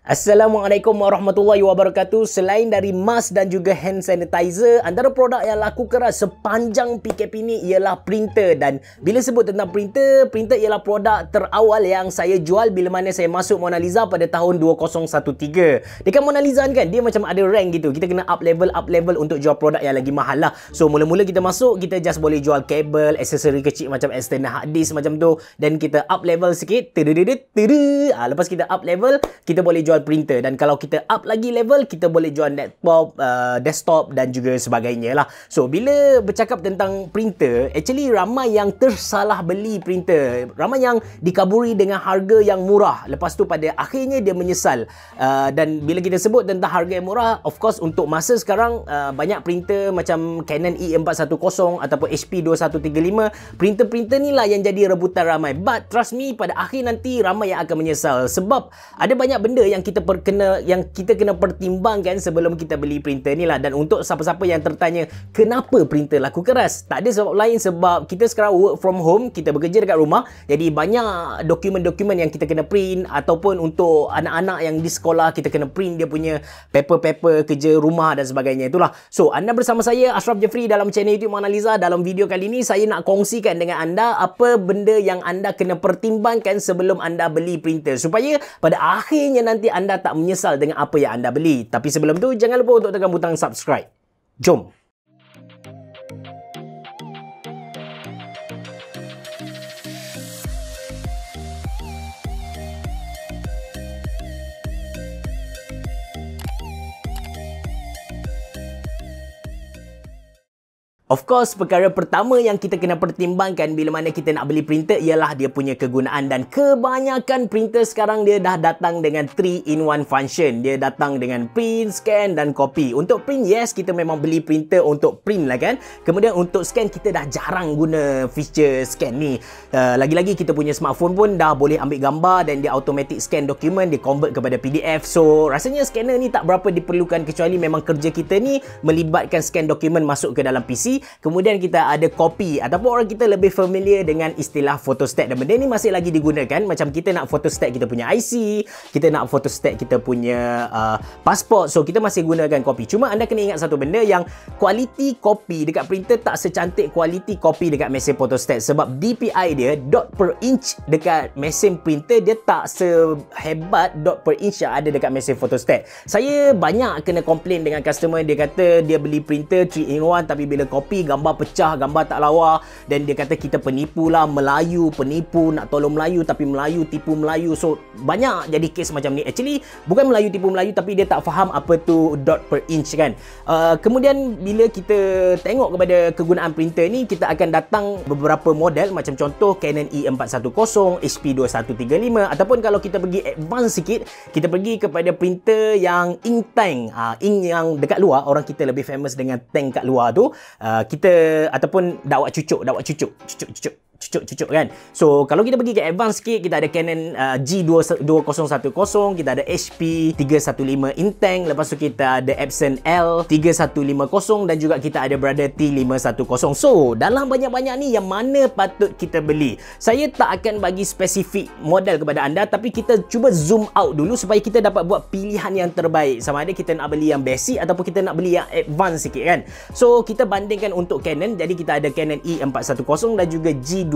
Assalamualaikum warahmatullahi wabarakatuh. Selain dari mask dan juga hand sanitizer, antara produk yang laku keras sepanjang PKP ni ialah printer. Dan bila sebut tentang printer ialah produk terawal yang saya jual bila mana saya masuk Mona Lisa pada tahun 2013. Dekat Mona Lisa ni kan, dia macam ada rank gitu. Kita kena up level untuk jual produk yang lagi mahal lah. So mula-mula kita masuk, kita just boleh jual kabel, aksesori kecil macam external hard disk macam tu. Dan kita up level sikit. Lepas kita up level, kita boleh jual printer, dan kalau kita up lagi level, kita boleh jual laptop, desktop dan juga sebagainya lah. So bila bercakap tentang printer, actually ramai yang tersalah beli printer, ramai yang dikaburi dengan harga yang murah, lepas tu pada akhirnya dia menyesal. Dan bila kita sebut tentang harga yang murah, of course untuk masa sekarang banyak printer macam Canon E410 ataupun HP 2135, printer-printer ni lah yang jadi rebutan ramai. But trust me, pada akhir nanti ramai yang akan menyesal, sebab ada banyak benda yang kita kena pertimbangkan sebelum kita beli printer ni lah. Dan untuk siapa-siapa yang tertanya kenapa printer laku keras, tak ada sebab lain, sebab kita sekarang work from home, kita bekerja dekat rumah, jadi banyak dokumen-dokumen yang kita kena print, ataupun untuk anak-anak yang di sekolah kita kena print dia punya paper-paper kerja rumah dan sebagainya, itulah. So anda bersama saya Ashraf Jeffrey dalam channel YouTube Mona Lisa. Dalam video kali ini saya nak kongsikan dengan anda apa benda yang anda kena pertimbangkan sebelum anda beli printer, supaya pada akhirnya nanti anda tak menyesal dengan apa yang anda beli. Tapi sebelum tu, jangan lupa untuk tekan butang subscribe. Jom! Of course, perkara pertama yang kita kena pertimbangkan bila mana kita nak beli printer ialah dia punya kegunaan. Dan kebanyakan printer sekarang dia dah datang dengan 3-in-1 function. Dia datang dengan print, scan dan copy. Untuk print, yes, kita memang beli printer untuk print lah kan. Kemudian untuk scan, kita dah jarang guna feature scan ni. Lagi-lagi kita punya smartphone pun dah boleh ambil gambar dan dia automatic scan dokumen, dia convert kepada PDF. So rasanya scanner ni tak berapa diperlukan, kecuali memang kerja kita ni melibatkan scan dokumen masuk ke dalam PC. Kemudian kita ada copy, ataupun orang kita lebih familiar dengan istilah photostat. Dan benda ni masih lagi digunakan. Macam kita nak photostat kita punya IC, kita nak photostat kita punya pasport, so kita masih gunakan copy. Cuma anda kena ingat satu benda, yang kualiti copy dekat printer tak secantik kualiti copy dekat mesin photostat. Sebab DPI dia, dot per inch dekat mesin printer, dia tak sehebat dot per inch yang ada dekat mesin photostat. Saya banyak kena komplain dengan customer, dia kata dia beli printer 3-in-1 tapi bila copy gambar pecah, gambar tak lawa, dan dia kata kita penipu lah, Melayu, penipu, nak tolong Melayu tapi Melayu tipu Melayu. So banyak jadi kes macam ni. Actually bukan Melayu tipu Melayu, tapi dia tak faham apa tu dot per inch kan. Kemudian bila kita tengok kepada kegunaan printer ni, kita akan datang beberapa model, macam contoh Canon E410, HP 2135, ataupun kalau kita pergi advance sikit, kita pergi kepada printer yang ink tank. Ink yang dekat luar, orang kita lebih famous dengan tank kat luar tu. Kita ataupun dakwat cucuk kan. So kalau kita pergi ke advance sikit, kita ada Canon G2010, kita ada HP 315 Intang, lepas tu kita ada Epson L3150, dan juga kita ada Brother T510. So dalam banyak-banyak ni, yang mana patut kita beli? Saya tak akan bagi spesifik model kepada anda, tapi kita cuba zoom out dulu supaya kita dapat buat pilihan yang terbaik. Sama ada kita nak beli yang basic ataupun kita nak beli yang advance sikit kan. So kita bandingkan untuk Canon. Jadi kita ada Canon E410 dan juga G2010.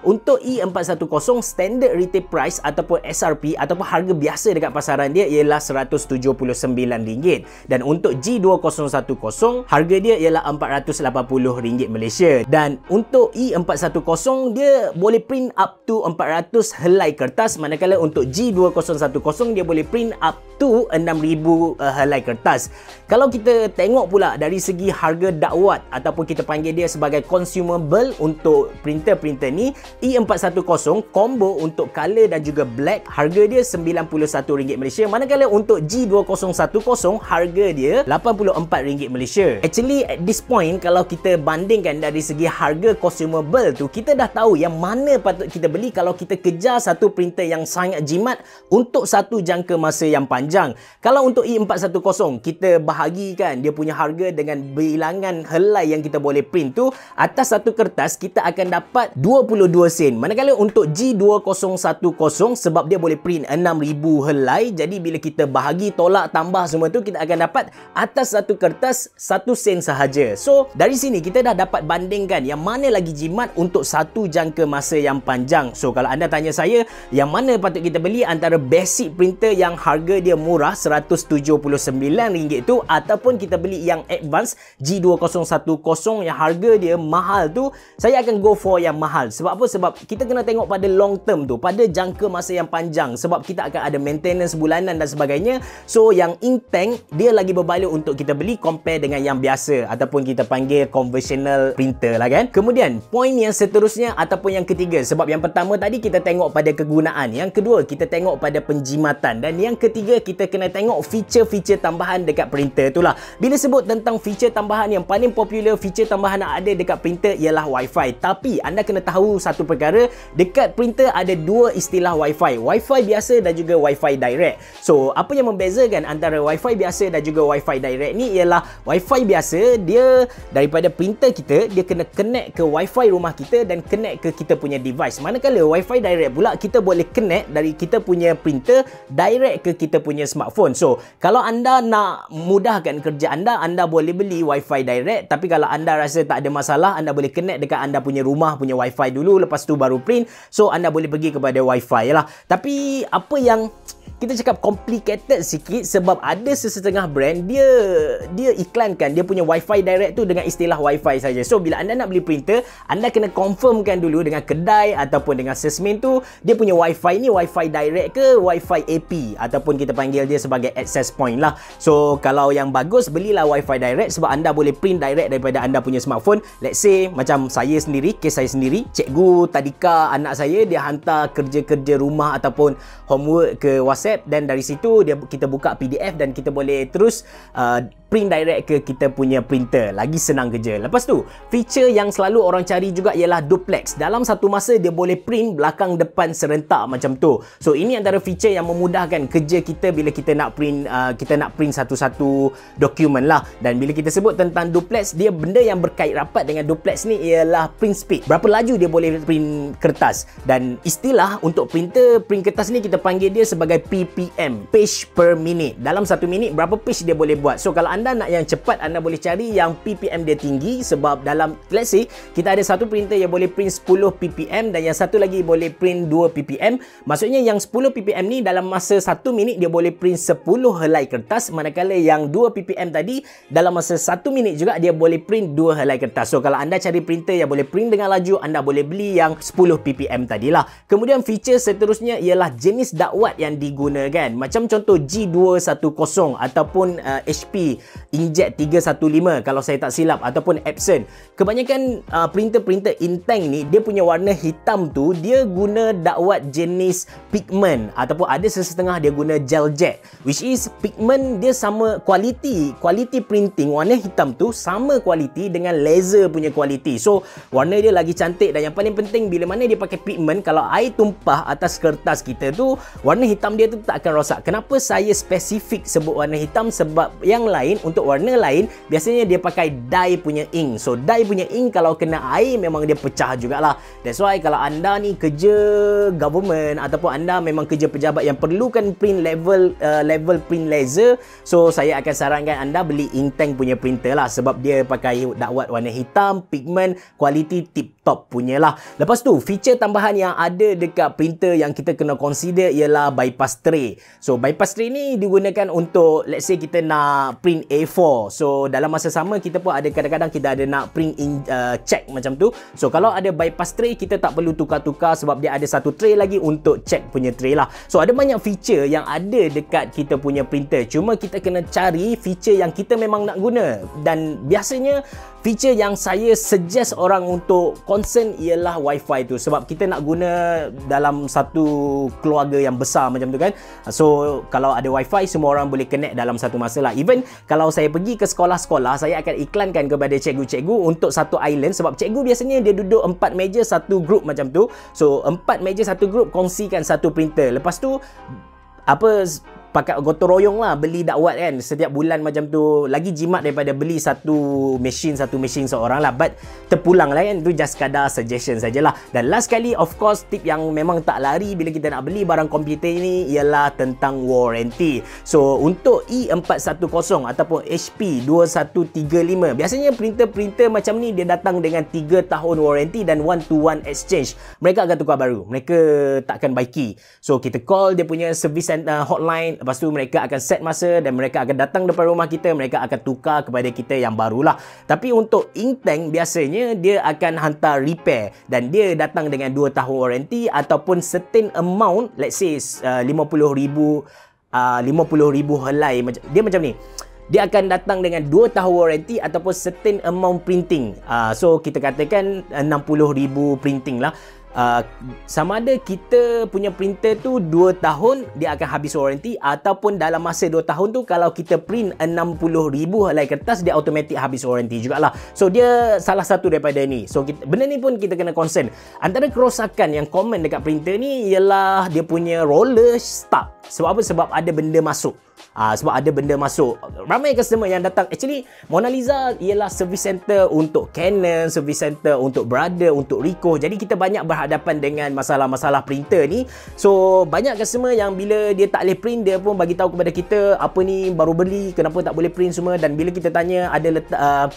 Untuk E410, standard retail price ataupun SRP ataupun harga biasa dekat pasaran dia ialah RM179. Dan untuk G2010, harga dia ialah RM480 Malaysia. Dan untuk E410, dia boleh print up to 400 helai kertas, manakala untuk G2010 dia boleh print up to 6,000 helai kertas. Kalau kita tengok pula dari segi harga dakwat ataupun kita panggil dia sebagai consumable untuk printer-printer ni, E410 combo untuk color dan juga black, harga dia RM91 Malaysia, manakala untuk G2010 harga dia RM84 Malaysia. Actually at this point, kalau kita bandingkan dari segi harga consumable tu, kita dah tahu yang mana patut kita beli kalau kita kejar satu printer yang sangat jimat untuk satu jangka masa yang panjang. Kalau untuk E410, kita bahagikan dia punya harga dengan bilangan helai yang kita boleh print tu, atas satu kertas kertas kita akan dapat 22 sen. Manakala untuk G2010 sebab dia boleh print 6000 helai, jadi bila kita bahagi, tolak, tambah semua tu, kita akan dapat atas satu kertas 1 sen sahaja. So dari sini kita dah dapat bandingkan yang mana lagi jimat untuk satu jangka masa yang panjang. So kalau anda tanya saya, yang mana patut kita beli antara basic printer yang harga dia murah RM179 tu, ataupun kita beli yang advance G2010 yang harga dia mahal tu, saya akan go for yang mahal. Sebab apa? Sebab kita kena tengok pada long term tu, pada jangka masa yang panjang, sebab kita akan ada maintenance bulanan dan sebagainya. So yang ink tank dia lagi berbaloi untuk kita beli compare dengan yang biasa ataupun kita panggil conventional printer lah kan. Kemudian poin yang seterusnya ataupun yang ketiga, sebab yang pertama tadi kita tengok pada kegunaan, yang kedua kita tengok pada penjimatan, dan yang ketiga kita kena tengok feature-feature tambahan dekat printer tu lah. Bila sebut tentang feature tambahan, yang paling popular feature tambahan yang ada dekat printer ialah Wi-Fi. Tapi anda kena tahu satu perkara, dekat printer ada dua istilah Wi-Fi, Wi-Fi biasa dan juga Wi-Fi direct. So apa yang membezakan antara Wi-Fi biasa dan juga Wi-Fi direct ni ialah Wi-Fi biasa dia daripada printer kita, dia kena connect ke Wi-Fi rumah kita dan connect ke kita punya device. Manakala Wi-Fi direct pula, kita boleh connect dari kita punya printer direct ke kita punya smartphone. So kalau anda nak mudahkan kerja anda boleh beli Wi-Fi direct. Tapi kalau anda rasa tak ada masalah, anda boleh connect dekat anda punya rumah punya Wi-Fi dulu, lepas tu baru print. So anda boleh pergi kepada Wi-Fi lah. Tapi apa yang kita cakap complicated sikit, sebab ada sesetengah brand dia iklankan dia punya Wi-Fi direct tu dengan istilah Wi-Fi saja. So bila anda nak beli printer, anda kena confirmkan dulu dengan kedai ataupun dengan salesman tu, dia punya Wi-Fi ni Wi-Fi direct ke Wi-Fi AP, ataupun kita panggil dia sebagai access point lah. So kalau yang bagus, belilah Wi-Fi direct sebab anda boleh print direct daripada anda punya smartphone. Let's say macam saya sendiri, kes saya sendiri, cikgu tadika anak saya, dia hantar kerja-kerja rumah ataupun homework ke WhatsApp, dan dari situ kita buka PDF dan kita boleh terus print direct ke kita punya printer. Lagi senang kerja. Lepas tu, feature yang selalu orang cari juga ialah duplex. Dalam satu masa dia boleh print belakang depan serentak macam tu. So ini antara feature yang memudahkan kerja kita bila kita nak print satu-satu dokumen lah. Dan bila kita sebut tentang duplex, dia benda yang berkait rapat dengan duplex ni ialah print speed. Berapa laju dia boleh print kertas. Dan istilah untuk print kertas ni kita panggil dia sebagai PPM, page per minute. Dalam satu minit berapa page dia boleh buat. So kalau anda nak yang cepat, anda boleh cari yang PPM dia tinggi, sebab dalam, let's say kita ada satu printer yang boleh print 10 PPM dan yang satu lagi boleh print 2 PPM. Maksudnya yang 10 PPM ni dalam masa 1 minit dia boleh print 10 helai kertas, manakala yang 2 PPM tadi dalam masa 1 minit juga dia boleh print 2 helai kertas. So kalau anda cari printer yang boleh print dengan laju, anda boleh beli yang 10 PPM tadilah. Kemudian feature seterusnya ialah jenis dakwat yang digunakan. Macam contoh G210 ataupun HP Inkjet 315 kalau saya tak silap, ataupun Epson. Kebanyakan printer-printer ink tank ni, dia punya warna hitam tu dia guna dakwat jenis pigment, ataupun ada sesetengah dia guna gel jet, which is pigment dia sama kualiti printing warna hitam tu sama kualiti dengan laser punya kualiti. So warna dia lagi cantik, dan yang paling penting bila mana dia pakai pigment, kalau air tumpah atas kertas kita tu, warna hitam dia tu tak akan rosak. Kenapa saya spesifik sebut warna hitam? Sebab yang lain, untuk warna lain biasanya dia pakai dye punya ink. So dye punya ink kalau kena air memang dia pecah jugalah. That's why kalau anda ni kerja government ataupun anda memang kerja pejabat yang perlukan print level print laser, so saya akan sarankan anda beli ink tank punya printer lah, sebab dia pakai dakwat warna hitam, pigment, kualiti tip top punya lah. Lepas tu feature tambahan yang ada dekat printer yang kita kena consider ialah bypass tray. So bypass tray ni digunakan untuk, let's say kita nak print A4. So dalam masa sama kita pun ada kadang-kadang kita ada nak print check macam tu. So kalau ada bypass tray, kita tak perlu tukar-tukar sebab dia ada satu tray lagi untuk check punya tray lah. So ada banyak feature yang ada dekat kita punya printer. Cuma kita kena cari feature yang kita memang nak guna. Dan biasanya feature yang saya suggest orang untuk concern ialah Wi-Fi tu, sebab kita nak guna dalam satu keluarga yang besar macam tu kan. So kalau ada Wi-Fi, semua orang boleh connect dalam satu masa lah. Even kalau saya pergi ke sekolah-sekolah, saya akan iklankan kepada cikgu-cikgu untuk satu island, sebab cikgu biasanya dia duduk 4 meja satu group macam tu. So 4 meja satu group kongsikan satu printer. Lepas tu pakat gotong royong lah beli dakwat kan setiap bulan macam tu. Lagi jimat daripada beli satu mesin seorang lah. But terpulang lah kan, tu just kadar suggestion sajalah. Dan last kali, of course, tip yang memang tak lari bila kita nak beli barang komputer ni ialah tentang warranty. So untuk E410 ataupun HP 2135, biasanya printer-printer macam ni dia datang dengan 3 tahun warranty dan 1-to-1 exchange. Mereka akan tukar baru, mereka takkan baiki. So kita call dia punya service center hotline, lepas tu mereka akan set masa dan mereka akan datang depan rumah kita, mereka akan tukar kepada kita yang barulah. Tapi untuk ink tank biasanya dia akan hantar repair dan dia datang dengan 2 tahun warranty ataupun certain amount, let's say 50,000 helai, dia macam ni. Dia akan datang dengan 2 tahun warranty ataupun certain amount printing. So kita katakan 60,000 printing lah. Sama ada kita punya printer tu 2 tahun dia akan habis warranty, ataupun dalam masa 2 tahun tu kalau kita print 60,000 helai kertas, dia automatic habis warranty jugalah. So dia salah satu daripada ni. So benda ni pun kita kena concern. Antara kerosakan yang common dekat printer ni ialah dia punya roller stuck. Sebab apa? Sebab ada benda masuk. Sebab ada benda masuk. Ramai customer yang datang. Actually, Mona Lisa ialah service center untuk Canon, service center untuk Brother, untuk Ricoh. Jadi kita banyak berhadapan dengan masalah-masalah printer ni. So banyak customer yang bila dia tak boleh print, dia pun bagi tahu kepada kita, apa ni baru beli, kenapa tak boleh print semua. Dan bila kita tanya, ada letak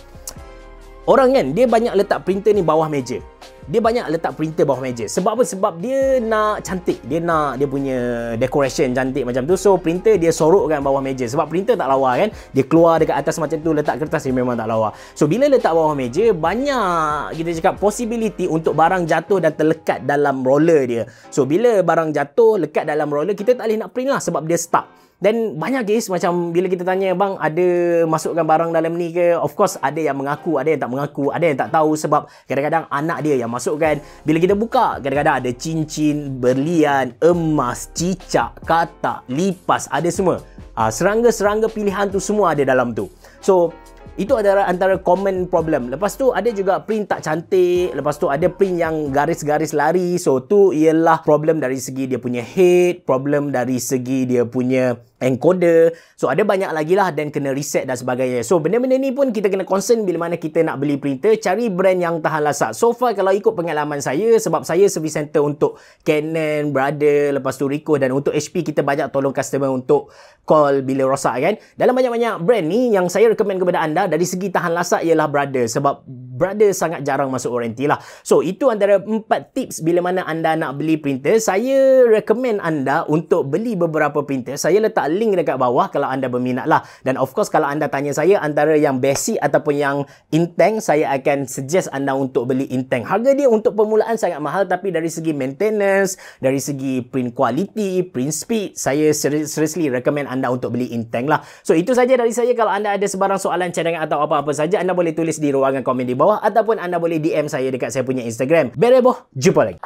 orang kan, dia banyak letak printer ni bawah meja. Dia banyak letak printer bawah meja. Sebab apa? Sebab dia nak cantik. Dia nak dia punya decoration cantik macam tu. So printer dia sorokkan bawah meja. Sebab printer tak lawa kan. Dia keluar dekat atas macam tu, letak kertas, dia memang tak lawa. So bila letak bawah meja, banyak kita cakap possibility untuk barang jatuh dan terlekat dalam roller dia. So bila barang jatuh lekat dalam roller, kita tak boleh nak print lah sebab dia stuck. Dan banyak case macam bila kita tanya, bang ada masukkan barang dalam ni ke? Of course ada yang mengaku, ada yang tak mengaku, ada yang tak tahu sebab kadang-kadang anak dia yang masukkan. Bila kita buka, kadang-kadang ada cincin, berlian, emas, cicak, katak, lipas, ada semua. Serangga-serangga pilihan tu semua ada dalam tu. So itu adalah antara common problem. Lepas tu ada juga print tak cantik. Lepas tu ada print yang garis-garis lari. So tu ialah problem dari segi dia punya head, problem dari segi dia punya encoder. So ada banyak lagi lah dan kena reset dan sebagainya. So benda-benda ni pun kita kena concern bila mana kita nak beli printer. Cari brand yang tahan lasak. So far kalau ikut pengalaman saya, sebab saya service center untuk Canon, Brother, lepas tu Ricoh, dan untuk HP kita banyak tolong customer untuk call bila rosak kan. Dalam banyak-banyak brand ni yang saya recommend kepada anda dari segi tahan lasak ialah Brother. Sebab Brother sangat jarang masuk warranty lah. So itu antara 4 tips bila mana anda nak beli printer. Saya recommend anda untuk beli beberapa printer. Saya letak link dekat bawah kalau anda berminat lah. Dan of course kalau anda tanya saya antara yang basic ataupun yang Inteng, saya akan suggest anda untuk beli Inteng. Harga dia untuk permulaan sangat mahal, tapi dari segi maintenance, dari segi print quality, print speed, saya seriously recommend anda untuk beli Inteng lah. So itu saja dari saya. Kalau anda ada sebarang soalan, cadangan atau apa-apa saja, anda boleh tulis di ruangan komen di bawah ataupun anda boleh DM saya dekat saya punya Instagram. Bereboh, jumpa lagi.